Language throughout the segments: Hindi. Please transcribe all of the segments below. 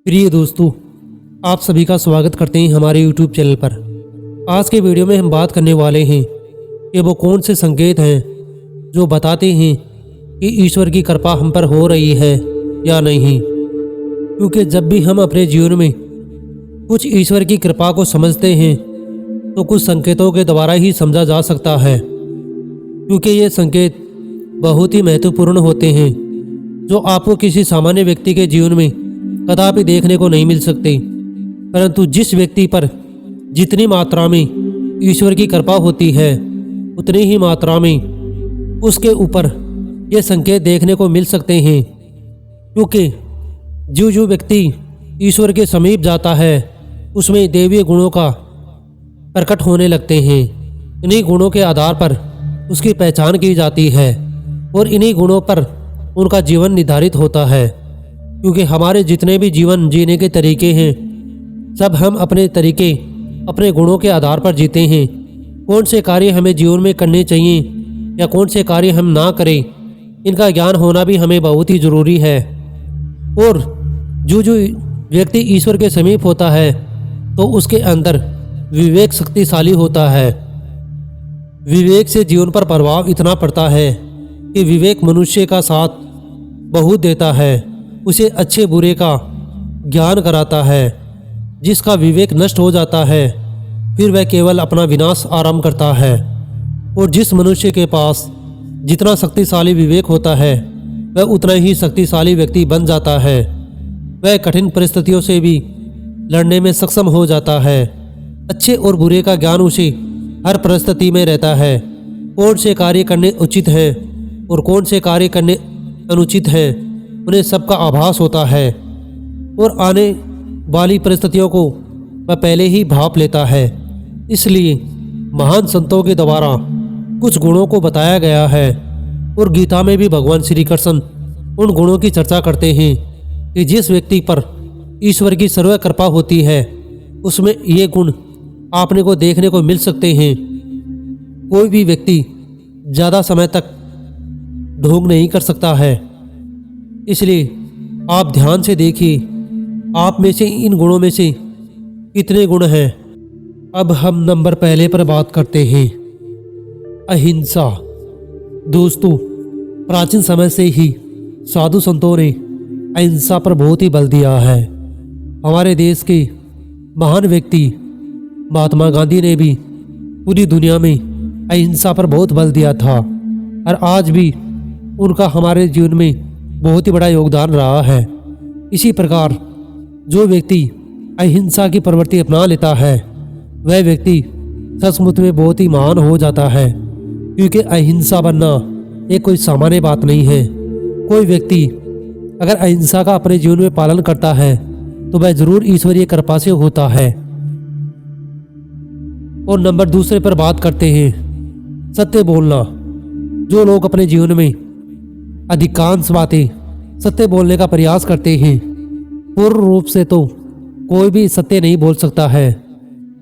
प्रिय दोस्तों, आप सभी का स्वागत करते हैं हमारे YouTube चैनल पर। आज के वीडियो में हम बात करने वाले हैं कि वो कौन से संकेत हैं जो बताते हैं कि ईश्वर की कृपा हम पर हो रही है या नहीं। क्योंकि जब भी हम अपने जीवन में कुछ ईश्वर की कृपा को समझते हैं तो कुछ संकेतों के द्वारा ही समझा जा सकता है। क्योंकि ये संकेत बहुत ही महत्वपूर्ण होते हैं जो आपको किसी सामान्य व्यक्ति के जीवन में कदापि देखने को नहीं मिल सकते। परंतु जिस व्यक्ति पर जितनी मात्रा में ईश्वर की कृपा होती है उतनी ही मात्रा में उसके ऊपर ये संकेत देखने को मिल सकते हैं। क्योंकि जो व्यक्ति ईश्वर के समीप जाता है उसमें दैवीय गुणों का प्रकट होने लगते हैं। इन्हीं गुणों के आधार पर उसकी पहचान की जाती है और इन्हीं गुणों पर उनका जीवन निर्धारित होता है। क्योंकि हमारे जितने भी जीवन जीने के तरीके हैं सब हम अपने तरीके अपने गुणों के आधार पर जीते हैं। कौन से कार्य हमें जीवन में करने चाहिए या कौन से कार्य हम ना करें, इनका ज्ञान होना भी हमें बहुत ही ज़रूरी है। और जो व्यक्ति ईश्वर के समीप होता है तो उसके अंदर विवेक शक्तिशाली होता है। विवेक से जीवन पर प्रभाव इतना पड़ता है कि विवेक मनुष्य का साथ बहुत देता है, उसे अच्छे बुरे का ज्ञान कराता है। जिसका विवेक नष्ट हो जाता है फिर वह केवल अपना विनाश आरंभ करता है। और जिस मनुष्य के पास जितना शक्तिशाली विवेक होता है वह उतना ही शक्तिशाली व्यक्ति बन जाता है। वह कठिन परिस्थितियों से भी लड़ने में सक्षम हो जाता है। अच्छे और बुरे का ज्ञान उसे हर परिस्थिति में रहता है। कौन से कार्य करने उचित है और कौन से कार्य करने अनुचित है उन्हें सबका आभास होता है। और आने वाली परिस्थितियों को वह पहले ही भाप लेता है। इसलिए महान संतों के द्वारा कुछ गुणों को बताया गया है और गीता में भी भगवान श्री कृष्ण उन गुणों की चर्चा करते हैं कि जिस व्यक्ति पर ईश्वर की सर्व कृपा होती है उसमें ये गुण आपने को देखने को मिल सकते हैं। कोई भी व्यक्ति ज़्यादा समय तक ढोंग नहीं कर सकता है। इसलिए आप ध्यान से देखिए आप में से इन गुणों में से कितने गुण हैं। अब हम नंबर पहले पर बात करते हैं, अहिंसा। दोस्तों, प्राचीन समय से ही साधु संतों ने अहिंसा पर बहुत ही बल दिया है। हमारे देश के महान व्यक्ति महात्मा गांधी ने भी पूरी दुनिया में अहिंसा पर बहुत बल दिया था और आज भी उनका हमारे जीवन में बहुत ही बड़ा योगदान रहा है। इसी प्रकार जो व्यक्ति अहिंसा की प्रवृत्ति अपना लेता है वह व्यक्ति सचमुच में बहुत ही महान हो जाता है। क्योंकि अहिंसा बनना एक कोई सामान्य बात नहीं है। कोई व्यक्ति अगर अहिंसा का अपने जीवन में पालन करता है तो वह जरूर ईश्वरीय कृपा से होता है। और नंबर दूसरे पर बात करते हैं, सत्य बोलना। जो लोग अपने जीवन में अधिकांश बातें सत्य बोलने का प्रयास करते हैं पूर्ण रूप से तो कोई भी सत्य नहीं बोल सकता है।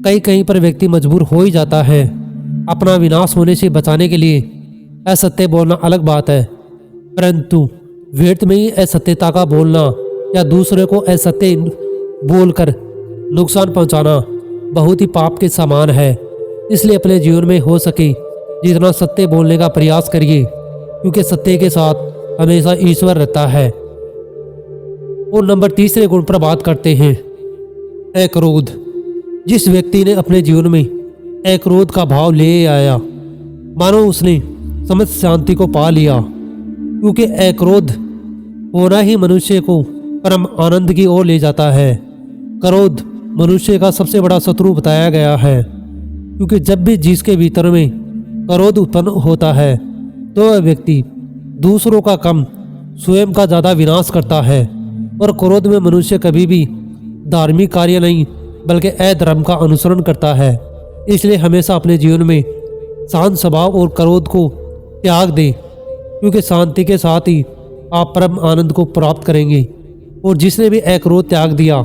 कहीं पर व्यक्ति मजबूर हो ही जाता है। अपना विनाश होने से बचाने के लिए असत्य बोलना अलग बात है, परंतु व्यर्थ में ही असत्यता का बोलना या दूसरे को असत्य बोलकर नुकसान पहुंचाना बहुत ही पाप के समान है। इसलिए अपने जीवन में हो सके जितना सत्य बोलने का प्रयास करिए, क्योंकि सत्य के साथ हमेशा ईश्वर रहता है। और नंबर तीसरे गुण पर बात करते हैं, अक्रोध। जिस व्यक्ति ने अपने जीवन में अक्रोध का भाव ले आया मानो उसने समस्त शांति को पा लिया। क्योंकि अक्रोध होना ही मनुष्य को परम आनंद की ओर ले जाता है। क्रोध मनुष्य का सबसे बड़ा शत्रु बताया गया है। क्योंकि जब भी जिसके भीतर में क्रोध उत्पन्न होता है तो वह व्यक्ति दूसरों का कम स्वयं का ज़्यादा विनाश करता है। और क्रोध में मनुष्य कभी भी धार्मिक कार्य नहीं बल्कि अधर्म का अनुसरण करता है। इसलिए हमेशा अपने जीवन में शांत स्वभाव और क्रोध को त्याग दें, क्योंकि शांति के साथ ही आप परम आनंद को प्राप्त करेंगे। और जिसने भी अक्रोध त्याग दिया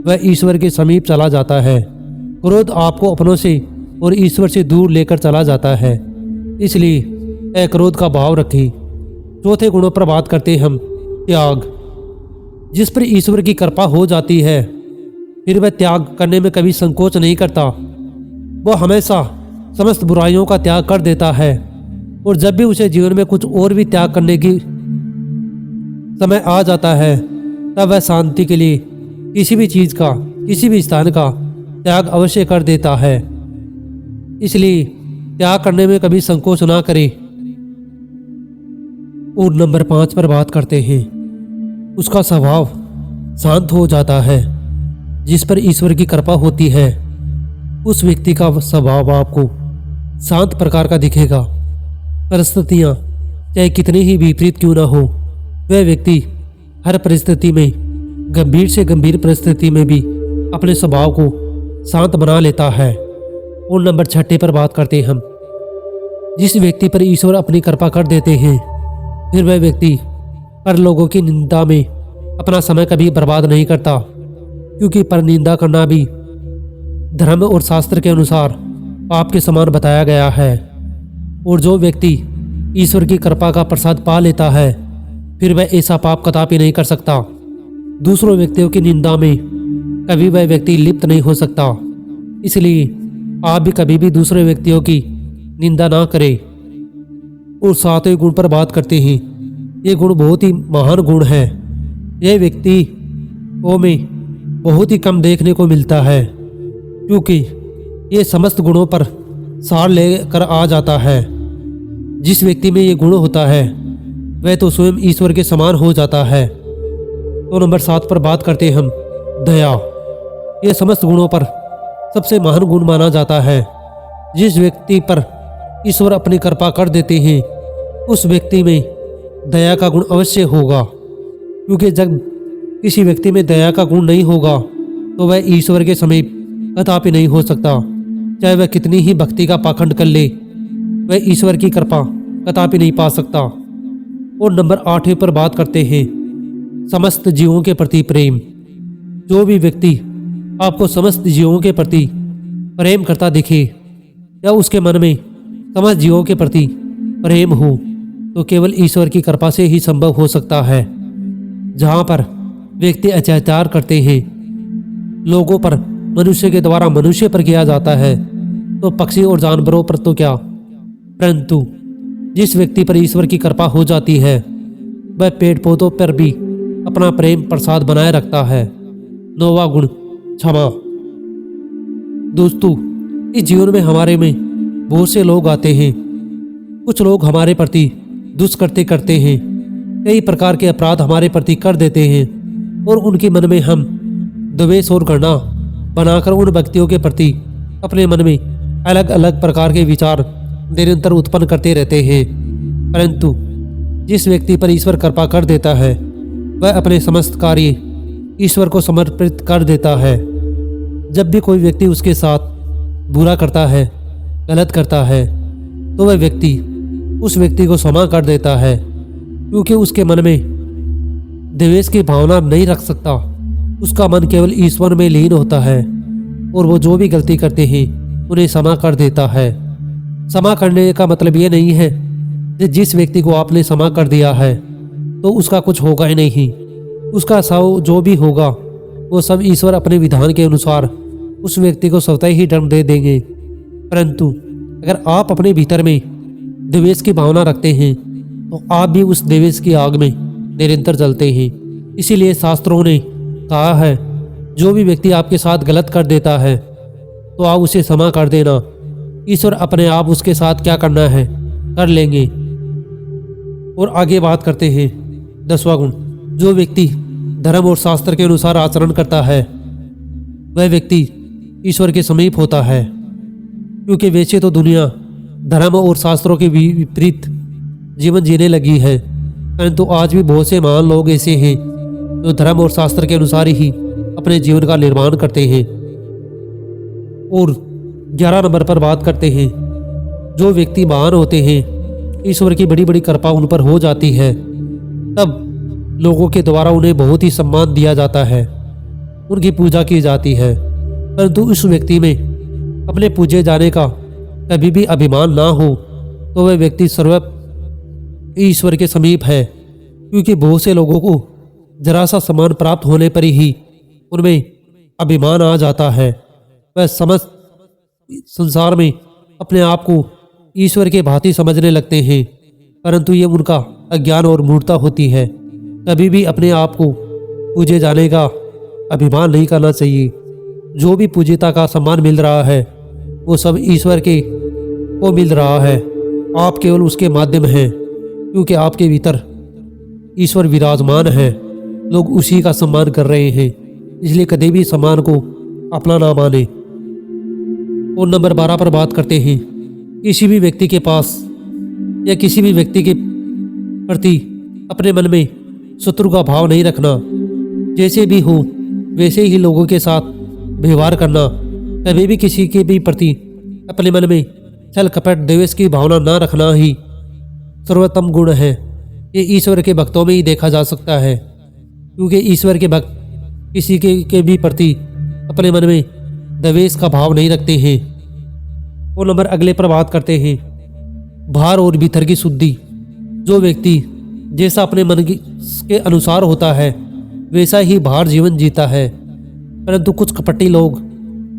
वह ईश्वर के समीप चला जाता है। क्रोध आपको अपनों से और ईश्वर से दूर लेकर चला जाता है। इसलिए अक्रोध का भाव रखें। चौथे गुणों पर बात करते हैं हम, त्याग। जिस पर ईश्वर की कृपा हो जाती है फिर वह त्याग करने में कभी संकोच नहीं करता। वह हमेशा समस्त बुराइयों का त्याग कर देता है और जब भी उसे जीवन में कुछ और भी त्याग करने की समय आ जाता है तब वह शांति के लिए किसी भी चीज का, किसी भी स्थान का त्याग अवश्य कर देता है। इसलिए त्याग करने में कभी संकोच ना करे। और नंबर 5 पर बात करते हैं। उसका स्वभाव शांत हो जाता है। जिस पर ईश्वर की कृपा होती है उस व्यक्ति का स्वभाव आपको शांत प्रकार का दिखेगा। परिस्थितियां चाहे कितनी ही विपरीत क्यों ना हो, वह व्यक्ति हर परिस्थिति में, गंभीर से गंभीर परिस्थिति में भी अपने स्वभाव को शांत बना लेता है। और नंबर 6 पर बात करते हैं हम। जिस व्यक्ति पर ईश्वर अपनी कृपा कर देते हैं फिर वह व्यक्ति पर लोगों की निंदा में अपना समय कभी बर्बाद नहीं करता, क्योंकि पर निंदा करना भी धर्म और शास्त्र के अनुसार पाप के समान बताया गया है। और जो व्यक्ति ईश्वर की कृपा का प्रसाद पा लेता है फिर वह ऐसा पाप कदापि नहीं कर सकता। दूसरों व्यक्तियों की निंदा में कभी वह व्यक्ति लिप्त नहीं हो सकता। इसलिए आप भी कभी भी दूसरे व्यक्तियों की निंदा ना करें। और 7वें गुण पर बात करते हैं। ये गुण बहुत ही महान गुण है। यह व्यक्तियों में बहुत ही कम देखने को मिलता है, क्योंकि ये समस्त गुणों पर सार लेकर आ जाता है। जिस व्यक्ति में ये गुण होता है वह तो स्वयं ईश्वर के समान हो जाता है। तो नंबर 7 पर बात करते हैं हम। दया। ये समस्त गुणों पर सबसे महान गुण माना जाता है। जिस व्यक्ति पर ईश्वर अपनी कृपा कर देते हैं उस व्यक्ति में दया का गुण अवश्य होगा, क्योंकि जब किसी व्यक्ति में दया का गुण नहीं होगा तो वह ईश्वर के समीप कदापि नहीं हो सकता। चाहे वह कितनी ही भक्ति का पाखंड कर ले, वह ईश्वर की कृपा कदापि नहीं पा सकता। और नंबर 8 पर बात करते हैं। समस्त जीवों के प्रति प्रेम। जो भी व्यक्ति आपको समस्त जीवों के प्रति प्रेम करता दिखे या उसके मन में समस्त जीवों के प्रति प्रेम हो तो केवल ईश्वर की कृपा से ही संभव हो सकता है। जहाँ पर व्यक्ति अत्याचार करते हैं लोगों पर, मनुष्य के द्वारा मनुष्य पर किया जाता है, तो पक्षी और जानवरों पर तो क्या, परंतु जिस व्यक्ति पर ईश्वर की कृपा हो जाती है वह पेड़ पौधों पर भी अपना प्रेम प्रसाद बनाए रखता है। 9वां गुण क्षमा। दोस्तों, इस जीवन में हमारे में बहुत से लोग आते हैं। कुछ लोग हमारे प्रति दुष्कृत्य करते हैं, कई प्रकार के अपराध हमारे प्रति कर देते हैं और उनके मन में हम द्वेष और घृणा बनाकर उन व्यक्तियों के प्रति अपने मन में अलग अलग प्रकार के विचार निरंतर उत्पन्न करते रहते हैं। परंतु जिस व्यक्ति पर ईश्वर कृपा कर देता है वह अपने समस्त कार्य ईश्वर को समर्पित कर देता है। जब भी कोई व्यक्ति उसके साथ बुरा करता है, गलत करता है, तो वह व्यक्ति उस व्यक्ति को क्षमा कर देता है, क्योंकि उसके मन में द्वेष की भावना नहीं रख सकता। उसका मन केवल ईश्वर में लीन होता है और वो जो भी गलती करते हैं उन्हें क्षमा कर देता है। क्षमा करने का मतलब ये नहीं है कि जिस व्यक्ति को आपने क्षमा कर दिया है तो उसका कुछ होगा ही नहीं। उसका सब जो भी होगा वो सब ईश्वर अपने विधान के अनुसार उस व्यक्ति को स्वतः ही दंड दे देंगे। परंतु अगर आप अपने भीतर में द्वेष की भावना रखते हैं तो आप भी उस द्वेष की आग में निरंतर जलते हैं। इसीलिए शास्त्रों ने कहा है जो भी व्यक्ति आपके साथ गलत कर देता है तो आप उसे क्षमा कर देना। ईश्वर अपने आप उसके साथ क्या करना है कर लेंगे। और आगे बात करते हैं 10वां गुण। जो व्यक्ति धर्म और शास्त्र के अनुसार आचरण करता है वह व्यक्ति ईश्वर के समीप होता है, क्योंकि वैसे तो दुनिया धर्म और शास्त्रों के विपरीत जीवन जीने लगी है, परंतु आज भी बहुत से महान लोग ऐसे हैं जो धर्म और शास्त्र के अनुसार ही अपने जीवन का निर्माण करते हैं। और 11 नंबर पर बात करते हैं। जो व्यक्ति महान होते हैं, ईश्वर की बड़ी बड़ी कृपा उन पर हो जाती है, तब लोगों के द्वारा उन्हें बहुत ही सम्मान दिया जाता है, उनकी पूजा की जाती है। परंतु उस व्यक्ति में अपने पूजे जाने का कभी भी अभिमान ना हो तो वह व्यक्ति सर्व ईश्वर के समीप है, क्योंकि बहुत से लोगों को जरा सा सम्मान प्राप्त होने पर ही उनमें अभिमान आ जाता है। वह समस्त संसार में अपने आप को ईश्वर के भांति समझने लगते हैं, परंतु ये उनका अज्ञान और मूर्खता होती है। कभी भी अपने आप को पूजे जाने का अभिमान नहीं करना चाहिए। जो भी पूज्यता का सम्मान मिल रहा है वो सब ईश्वर के को मिल रहा है। आप केवल उसके माध्यम हैं, क्योंकि आपके भीतर ईश्वर विराजमान है। लोग उसी का सम्मान कर रहे हैं, इसलिए कभी भी सम्मान को अपना ना माने। और नंबर 12 पर बात करते हैं। किसी भी व्यक्ति के पास या किसी भी व्यक्ति के प्रति अपने मन में शत्रु का भाव नहीं रखना। जैसे भी हो वैसे ही लोगों के साथ व्यवहार करना। कभी भी किसी के भी प्रति अपने मन में छल कपट द्वेष की भावना ना रखना ही सर्वोत्तम गुण है। ये ईश्वर के भक्तों में ही देखा जा सकता है, क्योंकि ईश्वर के भक्त किसी के भी प्रति अपने मन में द्वेष का भाव नहीं रखते हैं। वो नंबर अगले पर बात करते हैं। बाहर और भीतर की शुद्धि। जो व्यक्ति जैसा अपने मन के अनुसार होता है वैसा ही बाहर जीवन जीता है, परंतु कुछ कपटी लोग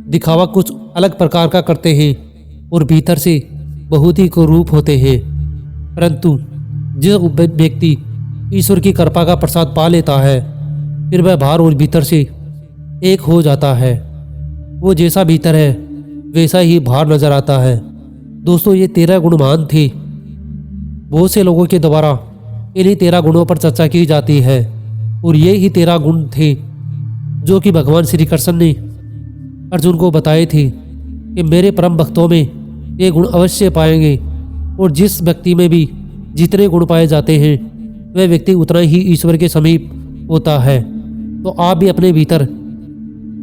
दिखावा कुछ अलग प्रकार का करते हैं और भीतर से बहुत ही कुरूप होते हैं। परंतु जो व्यक्ति ईश्वर की कृपा का प्रसाद पा लेता है फिर वह बाहर और भीतर से एक हो जाता है। वो जैसा भीतर है वैसा ही बाहर नजर आता है। दोस्तों, ये 13 गुण महान थे। बहुत से लोगों के द्वारा इन्हीं 13 गुणों पर चर्चा की जाती है और ये ही 13 गुण थे जो कि भगवान श्री कृष्ण ने अर्जुन को बताए थे कि मेरे परम भक्तों में ये गुण अवश्य पाएंगे। और जिस व्यक्ति में भी जितने गुण पाए जाते हैं वह व्यक्ति उतना ही ईश्वर के समीप होता है। तो आप भी अपने भीतर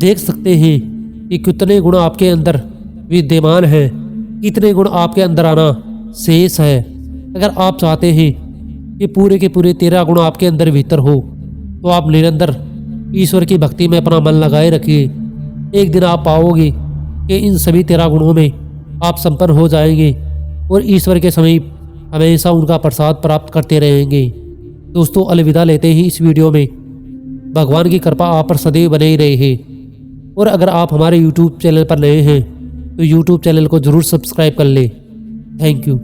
देख सकते हैं कि कितने गुण आपके अंदर विद्यमान है, कितने गुण आपके अंदर आना शेष है। अगर आप चाहते हैं कि पूरे के पूरे 13 गुण आपके अंदर भीतर हो तो आप निरंतर ईश्वर की भक्ति में अपना मन लगाए रखिए। एक दिन आप पाओगे कि इन सभी 13 गुणों में आप संपन्न हो जाएंगे और ईश्वर के समीप हमेशा उनका प्रसाद प्राप्त करते रहेंगे। दोस्तों, अलविदा लेते हैं इस वीडियो में। भगवान की कृपा आप पर सदैव बने ही रहे। और अगर आप हमारे YouTube चैनल पर नए हैं तो YouTube चैनल को जरूर सब्सक्राइब कर लें। Thank you.